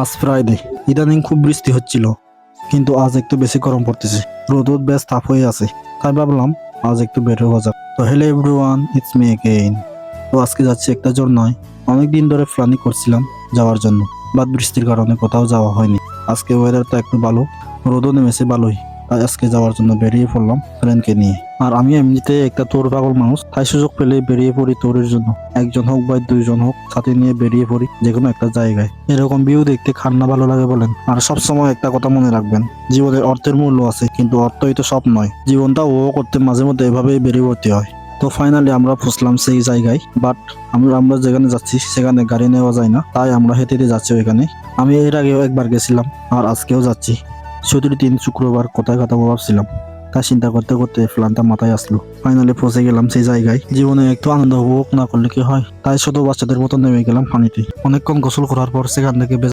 আজ ফ্রাইডে। ইদানিং খুব বৃষ্টি হচ্ছিল, কিন্তু আজ একটু বেশি গরম পড়তেছে। রোদ বেশ তাপ হয়ে আছে, তাই ভাবলাম আজ একটু বের হওয়া যাক। তো hello everyone, it's me again. তো আজকে যাচ্ছি একটা ঝর্ণায়। অনেকদিন ধরে প্ল্যানিং করছিলাম যাওয়ার জন্য, বাট বৃষ্টির কারণে কোথাও যাওয়া হয়নি। আজকে ওয়েদারটা একটু ভালো, রোদও নেমেছে ভালোই, তাই আজকে যাওয়ার জন্য বেরিয়ে পড়লাম ফ্রেন্ডকে নিয়ে। আর আমি এমনিতে একটা তোর পাগল মানুষ, তাই সুযোগ পেলে বেরিয়ে পড়ি তোরের জন্য। একজন হোক বা দুইজন হোক, সাথে নিয়ে বেরিয়ে পড়ি যে কোনো একটা জায়গায়। এরকম ভিউ দেখতে কার না ভালো লাগে বলেন। আর সবসময় একটা কথা মনে রাখবেন, জীবনের অর্থের মূল্য আছে, কিন্তু অর্থই তো সব নয়। জীবনটা উপভোগ করতে মাঝে মধ্যে এভাবেই বেরিয়ে পড়তে হয়। তো ফাইনালি আমরা পৌঁছলাম সেই জায়গায়, বাট আমরা যেখানে যাচ্ছি সেখানে গাড়ি নেওয়া যায় না, তাই আমরা হেঁটে হেঁটে যাচ্ছি ওইখানে। আমি এর আগেও একবার গেছিলাম, আর আজকেও যাচ্ছি। ছুটির দিন শুক্রবার, কোথায় কথা ভাবছিলাম, তা চিন্তা করতে করতে প্ল্যানটা মাথায় আসলো। ফাইনালি পৌঁছে গেলাম সেই জায়গায়। জীবনে একটু আনন্দ উপভোগ না করলে কি হয়, তাই ছোট বাচ্চাদের মতো নেমে গেলাম পানিতে। অনেকক্ষণ গোসল করার পর সেখান থেকে